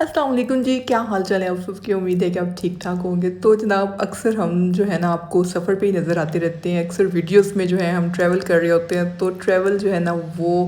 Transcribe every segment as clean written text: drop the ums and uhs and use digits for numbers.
अस्सलाम वालेकुम जी, क्या हाल चाल है आप सबकी। उम्मीद है कि आप ठीक ठाक होंगे। तो जनाब अक्सर हम जो है ना आपको सफ़र पे ही नज़र आते रहते हैं। अक्सर वीडियोस में जो है हम ट्रैवल कर रहे होते हैं। तो ट्रैवल जो है ना वो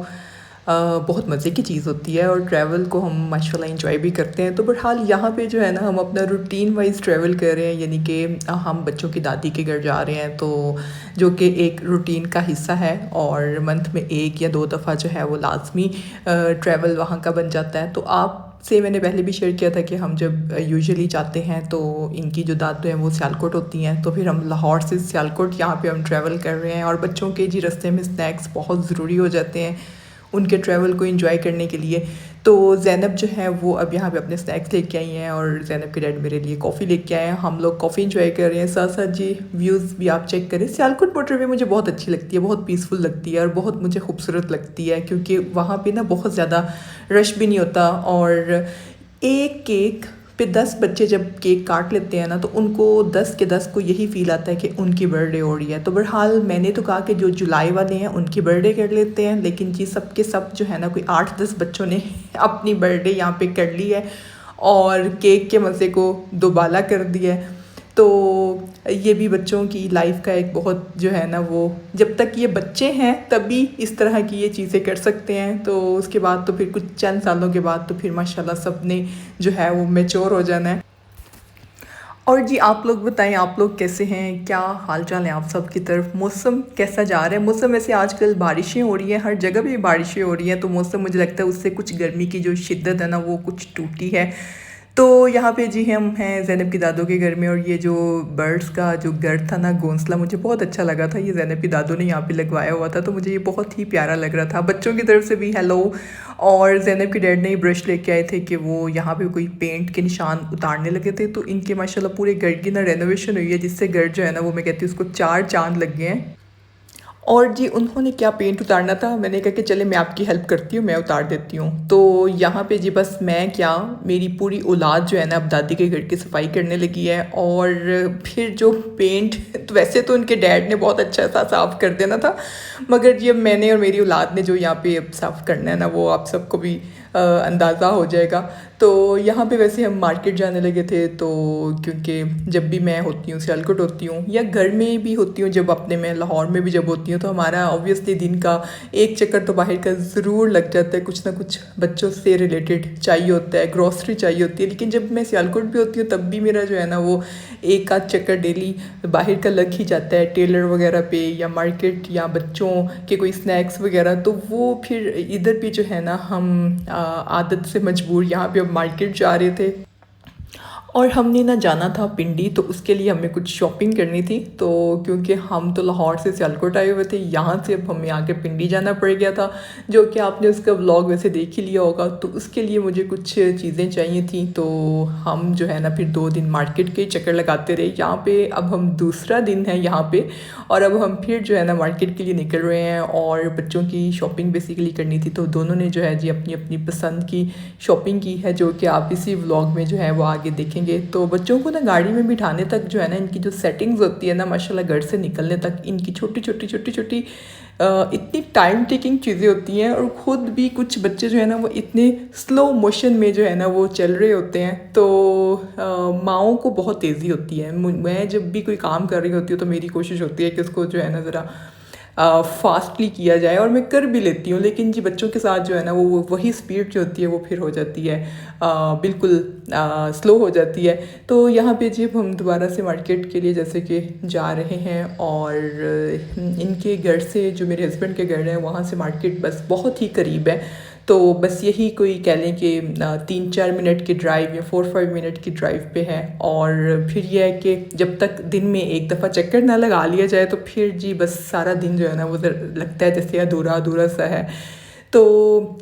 बहुत मज़े की चीज़ होती है और ट्रैवल को हम माशाल्लाह इंजॉय भी करते हैं। तो बहरहाल यहाँ पे जो है ना हम अपना रूटीन वाइज ट्रैवल कर रहे हैं, यानी कि हम बच्चों की दादी के घर जा रहे हैं, तो जो कि एक रूटीन का हिस्सा है और मंथ में एक या दो दफ़ा जो है वो लाजमी ट्रैवल वहाँ का बन जाता है। तो आप से मैंने पहले भी शेयर किया था कि हम जब यूजुअली जाते हैं तो इनकी जो दादू हैं वो सियालकोट होती हैं, तो फिर हम लाहौर से सियालकोट यहाँ पे हम ट्रैवल कर रहे हैं। और बच्चों के जी रास्ते में स्नैक्स बहुत ज़रूरी हो जाते हैं उनके ट्रैवल को एंजॉय करने के लिए। तो ज़ैनब जो है वो अब यहाँ पे अपने स्नैक्स लेके आई हैं और ज़ैनब के डैड मेरे लिए कॉफ़ी लेके आए हैं। हम लोग कॉफ़ी एंजॉय कर रहे हैं, साथ साथ जी व्यूज़ भी आप चेक करें। सियालकोट मोटरवे मुझे बहुत अच्छी लगती है, बहुत पीसफुल लगती है और बहुत मुझे खूबसूरत लगती है, क्योंकि वहाँ पे ना बहुत ज़्यादा रश भी नहीं होता। और एक केक पे 10 बच्चे जब केक काट लेते हैं ना, तो उनको 10 के 10 को यही फ़ील आता है कि उनकी बर्थडे हो रही है। तो बहरहाल मैंने तो कहा कि जो जुलाई वाले हैं उनकी बर्थडे कर लेते हैं, लेकिन जी सब के सब जो है ना कोई 8-10 बच्चों ने अपनी बर्थडे यहाँ पे कर ली है और केक के मज़े को दोबाला कर दिया है। तो ये भी बच्चों की लाइफ का एक बहुत जो है ना वो, जब तक ये बच्चे हैं तभी इस तरह की ये चीज़ें कर सकते हैं। तो उसके बाद तो फिर कुछ चंद सालों के बाद तो फिर माशाल्लाह सब ने जो है वो मैच्योर हो जाना है। और जी आप लोग बताएं, आप लोग कैसे हैं, क्या हाल चाल है आप सब की तरफ, मौसम कैसा जा रहा है। मौसम वैसे आजकल बारिशें हो रही हैं, हर जगह भी बारिशें हो रही हैं, तो मौसम मुझे लगता है उससे कुछ गर्मी की जो शिद्दत है ना वो कुछ टूटी है। तो यहाँ पे जी हम हैं ज़ैनब की दादों के घर में, और ये जो बर्ड्स का जो घर था ना घोंसला, मुझे बहुत अच्छा लगा था। ये ज़ैनब की दादों ने यहाँ पे लगवाया हुआ था, तो मुझे ये बहुत ही प्यारा लग रहा था। बच्चों की तरफ से भी हेलो। और ज़ैनब के डैड ने ही ब्रश लेके आए थे कि वो यहाँ पे कोई पेंट के निशान उतारने लगे थे, तो इनके माशाल्लाह पूरे घर की ना रेनोवेशन हुई है, जिससे घर जो है ना वो मैं कहती हूँ उसको 4 चाँद लग गए हैं। और जी उन्होंने क्या पेंट उतारना था, मैंने कहा कि चले मैं आपकी हेल्प करती हूँ, मैं उतार देती हूँ। तो यहाँ पे जी बस मैं क्या, मेरी पूरी औलाद जो है ना अब दादी के घर की सफाई करने लगी है। और फिर जो पेंट तो वैसे तो उनके डैड ने बहुत अच्छा सा साफ़ कर देना था, मगर जी अब मैंने और मेरी औलाद ने जो यहाँ पे अब साफ़ करना है ना वो आप सबको भी अंदाज़ा हो जाएगा। तो यहाँ पे वैसे हम मार्केट जाने लगे थे, तो क्योंकि जब भी मैं होती हूँ सियालकोट होती हूँ या घर में भी होती हूँ, जब अपने मैं लाहौर में भी जब होती हूँ, तो हमारा ऑब्वियसली दिन का एक चक्कर तो बाहर का ज़रूर लग जाता है। कुछ ना कुछ बच्चों से रिलेटेड चाहिए होता है, ग्रॉसरी चाहिए होती है। लेकिन जब मैं सियालकोट भी होती हूँ तब भी मेरा जो है ना वो एक आध चक्कर डेली बाहर का लग ही जाता है, टेलर वगैरह पे या मार्केट या बच्चों के कोई स्नैक्स वगैरह। तो वो फिर इधर भी जो है ना हम आदत से मजबूर यहाँ पे अब मार्केट जा रहे थे। और हमने ना जाना था पिंडी, तो उसके लिए हमें कुछ शॉपिंग करनी थी। तो क्योंकि हम तो लाहौर से सियालकोट आए हुए थे, यहाँ से अब हमें आके पिंडी जाना पड़ गया था, जो कि आपने उसका व्लॉग वैसे देख ही लिया होगा। तो उसके लिए मुझे कुछ चीज़ें चाहिए थी, तो हम जो है ना फिर 2 दिन मार्केट के चक्कर लगाते रहे। यहाँ पे अब हम दूसरा दिन है यहाँ पे, और अब हम फिर जो है ना मार्केट के लिए निकल रहे हैं और बच्चों की शॉपिंग बेसिकली करनी थी। तो दोनों ने जो है जी अपनी अपनी पसंद की शॉपिंग की है, जो कि आप इसी व्लॉग में जो है वो आगे देखेंगे। तो बच्चों को ना गाड़ी में बिठाने तक जो है ना इनकी जो सेटिंग्स होती है ना माशाल्लाह, घर से निकलने तक इनकी छोटी छोटी छोटी छोटी इतनी टाइम टेकिंग चीज़ें होती हैं। और ख़ुद भी कुछ बच्चे जो है ना वो इतने स्लो मोशन में जो है ना वो चल रहे होते हैं। तो माँओं को बहुत तेज़ी होती है। मैं जब भी कोई काम कर रही होती हूँ तो मेरी कोशिश होती है कि उसको जो है ना ज़रा फास्टली किया जाए, और मैं कर भी लेती हूँ। लेकिन जी बच्चों के साथ जो है ना वो वही स्पीड जो होती है वो फिर हो जाती है बिल्कुल स्लो हो जाती है। तो यहाँ पे जी हम दोबारा से मार्केट के लिए जैसे कि जा रहे हैं, और इनके घर से जो मेरे हस्बैंड के घर है वहाँ से मार्केट बस बहुत ही करीब है। तो बस यही कोई कह लें कि 3-4 मिनट की ड्राइव या 4-5 मिनट की ड्राइव पे है। और फिर यह है कि जब तक दिन में एक दफ़ा चक्कर ना लगा लिया जाए तो फिर जी बस सारा दिन जो है ना वो लगता है जैसे अधूरा अधूरा सा है। तो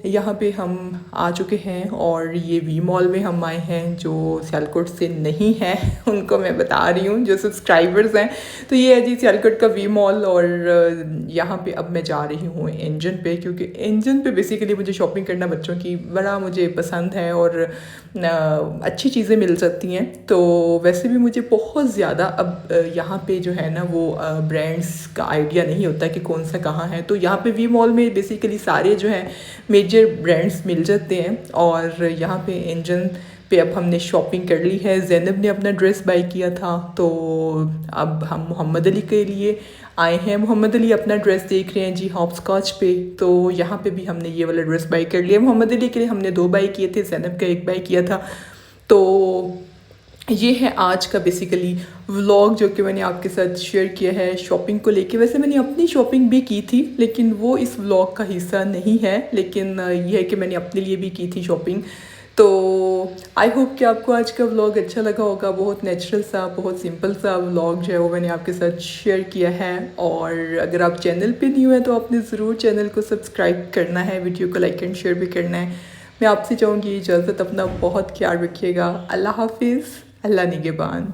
यहाँ पे हम आ चुके हैं, और ये वी मॉल में हम आए हैं, जो सियालकोट से नहीं है उनको मैं बता रही हूँ जो सब्सक्राइबर्स हैं। तो ये है जी सियालकोट का वी मॉल, और यहाँ पे अब मैं जा रही हूँ इंजन पे, क्योंकि इंजन पे बेसिकली मुझे शॉपिंग करना बच्चों की बड़ा मुझे पसंद है और अच्छी चीज़ें मिल सकती हैं। तो वैसे भी मुझे बहुत ज़्यादा अब यहाँ पे जो है ना वो ब्रांड्स का आइडिया नहीं होता कि कौन सा कहाँ है। तो यहाँ पे वी मॉल में बेसिकली सारे जो हैं है मेजर ब्रांड्स मिल जाते हैं। और यहाँ पे इंजन पे अब हमने शॉपिंग कर ली है। ज़ैनब ने अपना ड्रेस बाय किया था, तो अब हम मोहम्मद अली के लिए आए हैं। मोहम्मद अली अपना ड्रेस देख रहे हैं जी हॉपस्कॉच पे, तो यहाँ पे भी हमने ये वाला ड्रेस बाय कर लिया। मोहम्मद अली के लिए हमने 2 बाय किए थे, ज़ैनब का 1 बाय किया था। तो ये है आज का बेसिकली व्लॉग जो कि मैंने आपके साथ शेयर किया है शॉपिंग को लेके। वैसे मैंने अपनी शॉपिंग भी की थी, लेकिन वो इस व्लॉग का हिस्सा नहीं है, लेकिन ये है कि मैंने अपने लिए भी की थी शॉपिंग। तो आई होप कि आपको आज का व्लॉग अच्छा लगा होगा। बहुत नेचुरल सा, बहुत सिंपल सा व्लॉग जो है वो मैंने आपके साथ शेयर किया है। और अगर आप चैनल पे न्यू हैं तो आपने ज़रूर चैनल को सब्सक्राइब करना है, वीडियो को लाइक एंड शेयर भी करना है। मैं आपसे चाहूँगी इजाज़त, अपना बहुत ख्याल रखिएगा। अल्लाह हाफिज़, अल्लाह निगहबान।